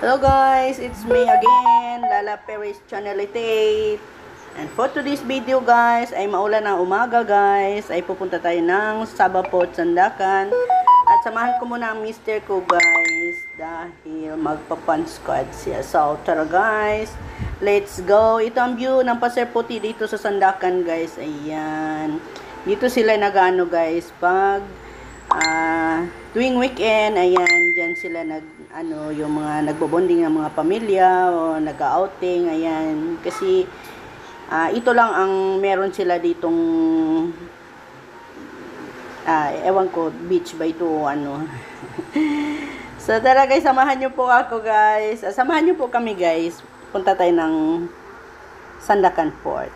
Hello guys, it's me again, Lala Perez Channel 88. And for today's video guys, ay maulan na umaga guys, ay pupunta tayo ng Sabapot, Sandakan. At samahan ko muna ang mister ko guys, dahil magpapansquad siya. So tara guys, let's go. Ito ang view ng Paser Puti dito sa Sandakan guys, ayan. Dito sila nag-ano guys, pag tuwing weekend, ayan, dyan sila yung mga nagbobonding ng mga pamilya o nag-outing, ayan. Kasi, ito lang ang meron sila ditong, ewan ko, beach ba ito o ano. So, tara guys, samahan nyo po ako guys. Samahan nyo po kami guys. Punta tayo ng Sandakan Port.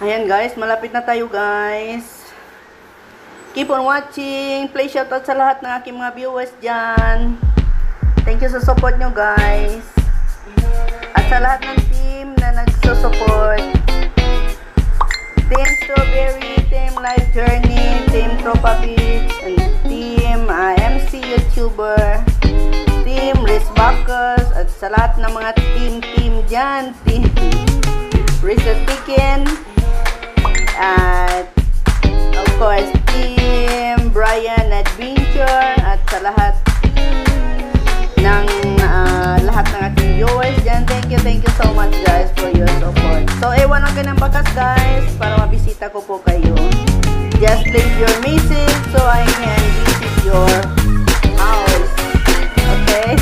Ayan guys, malapit na tayo guys. Keep on watching. Play shoutout sa lahat ng aking mga viewers dyan. Thank you sa support nyo guys. At sa lahat ng team na nagsusupport. Team Strawberry, Team Life Journey, Team Tropa Beach, and Team MC YouTuber, Team Race Backers, at sa lahat ng mga team dyan. Team Racer Tiken, at of course Team Brian Adventure, at sa lahat ng lahat ng ating viewers dyan. Thank you so much guys for your support. So ewan ang ganang bakas guys para mabisita ko po kayo. Just leave your message so I can visit your house. Okay?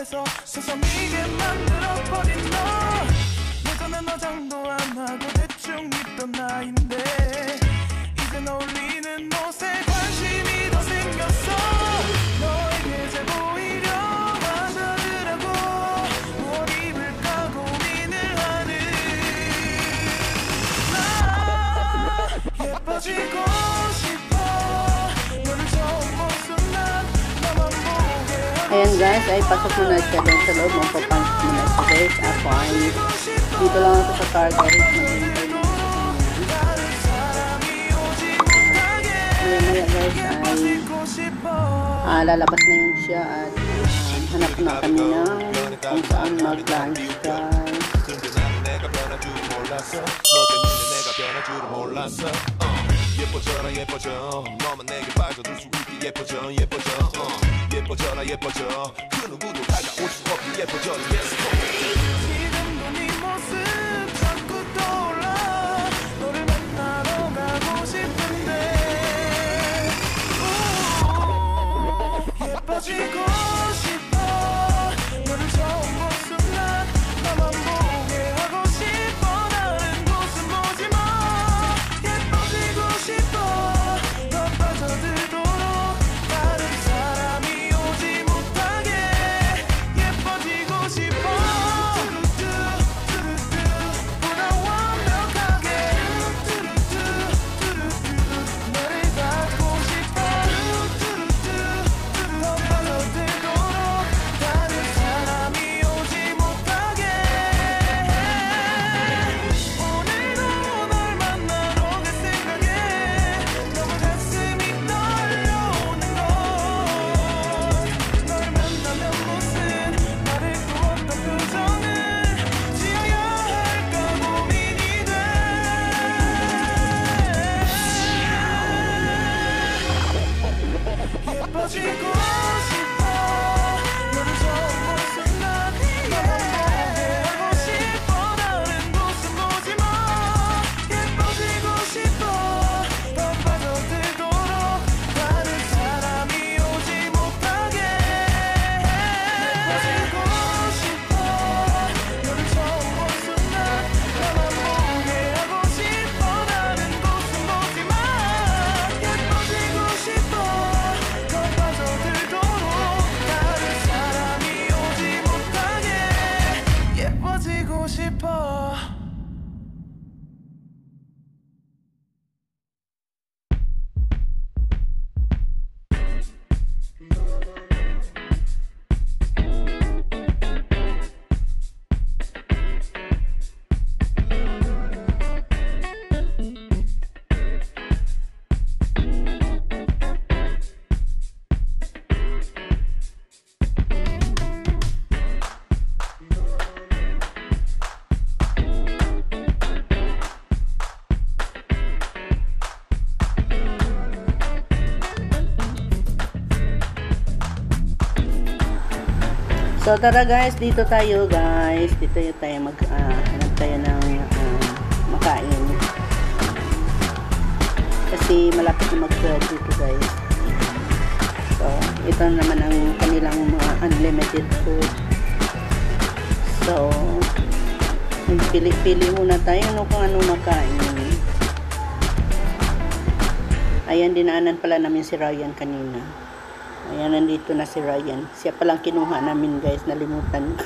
속에서 세상이게 만들어버린 너. 예전엔 화장도 안 하고 대충 입던 나인데 이젠 어울리는 옷에 관심이 더 생겼어. 너에게 잘 보이려 하더라고 무엇 입을까 고민을 하는 나. 예뻐지고 싶어 너를 처음 본 순간 나만 보게. Ayan guys, ay pasok muna siya doon sa loob. Magpapansin muna siya guys. Ako ay dito lang ako sa car guys. Maya guys ay lalabas na yun siya at hanap na kami ng kung saan mag-lunch guys. 예뻐져라 예뻐져 너만 내게 빠져들 수 있게 예뻐져 예뻐져 예뻐져라 예뻐져 그 누구도 다가올 수 없게 예뻐져 Yes go. 지금도 네 모습 자꾸 떠올라 너를 만나러 가고 싶은데 예뻐지고 싶어 너를 처음 본 순간 나만 보게 하고 싶어. 다른 곳은 보지 마. 예뻐지고 싶어 더 빠져들도록 다른 사람이 오지 못하게 예뻐지고 싶어. 보다 완벽하게 너를 갖고 싶어. 더 빠져들도록 다른 사람이 오지 못하게. 오늘도 널 만나러 갈 생각에 너무 가슴이 떨려오는 걸. 널 만나면 무슨 말을 또 어떤 표정을 지어야 할까 고민이 돼. 예뻐지고 싶어 너를 처음 본 순간 나만 보게 하고 싶어. 다른 곳은 보지 마. 예뻐지고 싶어 더 빠져들도록 다른 사람이 오지 못하게. 예뻐지고 싶어 너를 처음 본 순간 나만 보게 하고 싶어. 다른 곳은 보지 마. 예뻐지고 싶어 더 빠져들도록 다른 사람이 오지 못하게 예뻐지고 싶어. So tara guys, dito tayo guys. Dito tayo hanap tayo ng makain. Kasi malapit na mag-12 dito guys. So ito naman ang kanilang mga unlimited food. So pili-pili muna tayo kung ano makain. Ayan, dinaanan pala namin si Ryan kanina. Ayan, nandito na si Ryan. Siya palang kinuha namin guys, nalimutan ko.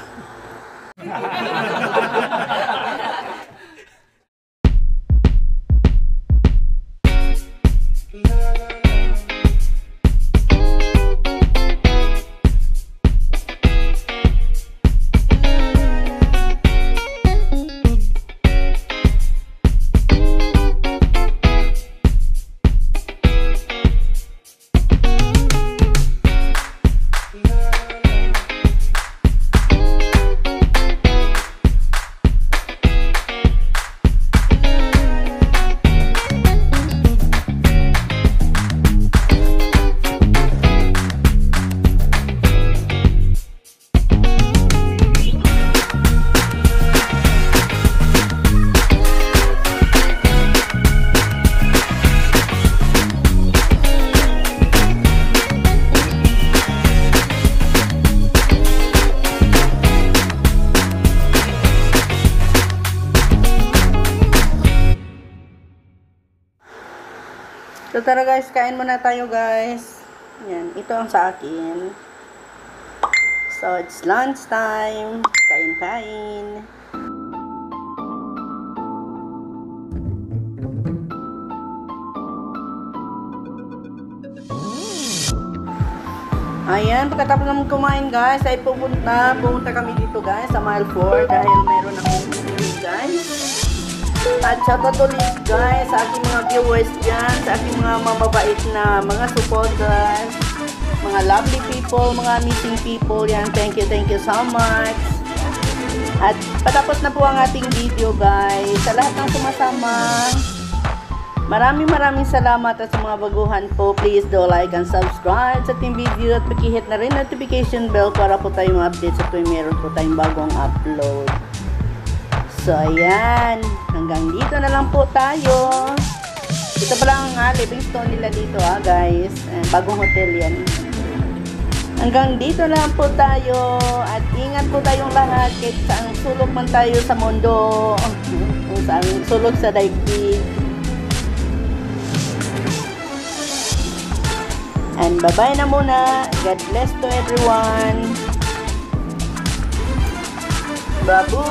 So tara guys, kain muna tayo guys. Yan, ito ang sa akin. So it's lunch time. Kain-kain. Ayan, pagkatapos naman kumain guys, ay pumunta kami dito guys sa Mile 4 dahil meron akong bibili guys. At shoutout ulit guys sa aking mga viewers dyan, sa aking mga mababait na mga supporters, mga lovely people, mga amazing people yan. Thank you so much. At patapos na po ang ating video guys. Sa lahat ng sumasama, maraming salamat at sa mga baguhan po, please do like and subscribe sa ating video at pakihit na rin notification bell para po tayo ma-update sa tuwing meron po tayong bagong upload. So ayan, hanggang dito na lang po tayo. Ito pala ang living stone nila dito guys. Bagong hotel yan. Hanggang dito na lang po tayo at ingat po tayong lahat kahit saan sulok man tayo sa mundo, kung saan sulok sa daigdig. And bye-bye na muna. God bless to everyone. Babu!